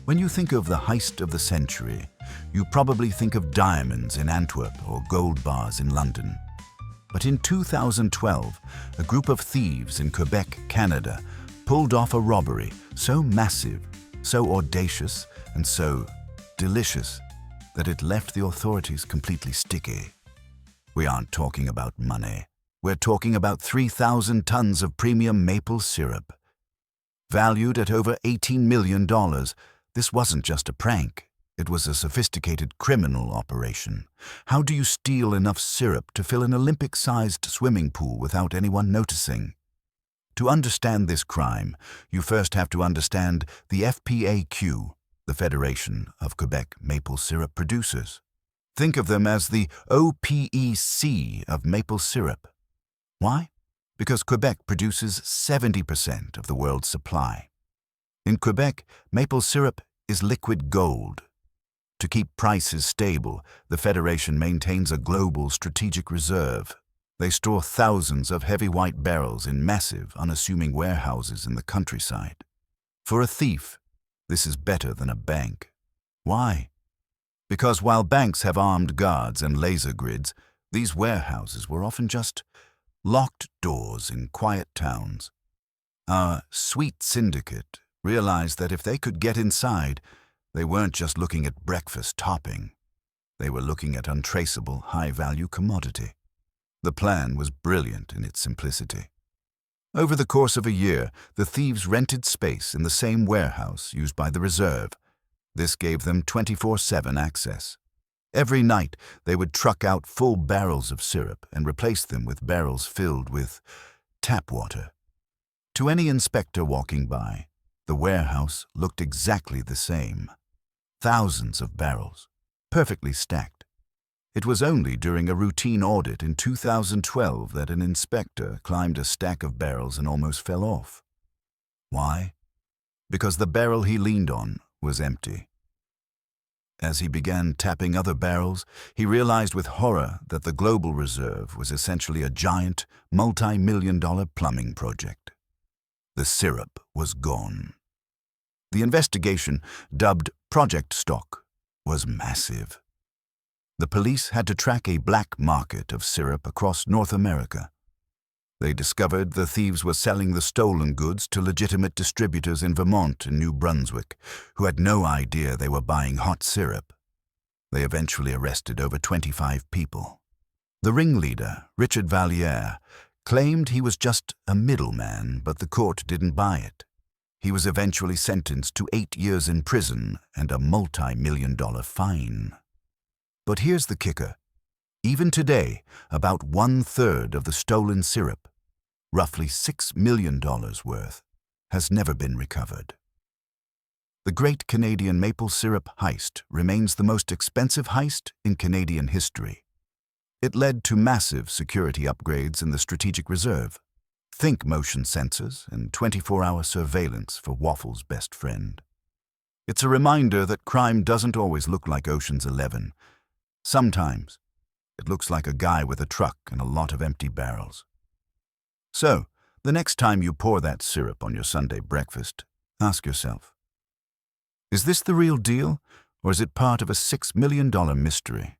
When you think of the heist of the century, you probably think of diamonds in Antwerp or gold bars in London. But in 2012, a group of thieves in Quebec, Canada, pulled off a robbery so massive, so audacious, and so delicious that it left the authorities completely sticky. We aren't talking about money. We're talking about 3,000 tons of premium maple syrup. Valued at over $18 million, this wasn't just a prank. It was a sophisticated criminal operation. How do you steal enough syrup to fill an Olympic-sized swimming pool without anyone noticing? To understand this crime, you first have to understand the FPAQ, the Federation of Quebec Maple Syrup Producers. Think of them as the OPEC of maple syrup. Why? Because Quebec produces 70% of the world's supply. In Quebec, maple syrup is liquid gold. To keep prices stable, the Federation maintains a global strategic reserve. They store thousands of heavy white barrels in massive, unassuming warehouses in the countryside. For a thief, this is better than a bank. Why? Because while banks have armed guards and laser grids, these warehouses were often just locked doors in quiet towns. Our sweet syndicate realized that if they could get inside, they weren't just looking at breakfast topping. They were looking at untraceable, high-value commodity. The plan was brilliant in its simplicity. Over the course of a year, the thieves rented space in the same warehouse used by the reserve. This gave them 24/7 access. Every night, they would truck out full barrels of syrup and replace them with barrels filled with tap water. To any inspector walking by, the warehouse looked exactly the same. Thousands of barrels, perfectly stacked. It was only during a routine audit in 2012 that an inspector climbed a stack of barrels and almost fell off. Why? Because the barrel he leaned on was empty. As he began tapping other barrels, he realized with horror that the global reserve was essentially a giant, multi-million-dollar plumbing project. The syrup was gone. The investigation, dubbed Project Stock, was massive. The police had to track a black market of syrup across North America. They discovered the thieves were selling the stolen goods to legitimate distributors in Vermont and New Brunswick, who had no idea they were buying hot syrup. They eventually arrested over 25 people. The ringleader, Richard Valliere, claimed he was just a middleman, but the court didn't buy it. He was eventually sentenced to 8 years in prison and a multi-million-dollar fine. But here's the kicker. Even today, about 1/3 of the stolen syrup, roughly $6 million worth, has never been recovered. The Great Canadian Maple Syrup Heist remains the most expensive heist in Canadian history. It led to massive security upgrades in the Strategic Reserve. Think motion sensors and 24-hour surveillance for Waffle's best friend. It's a reminder that crime doesn't always look like Ocean's 11. Sometimes, it looks like a guy with a truck and a lot of empty barrels. So, the next time you pour that syrup on your Sunday breakfast, ask yourself, is this the real deal, or is it part of a $6 million mystery?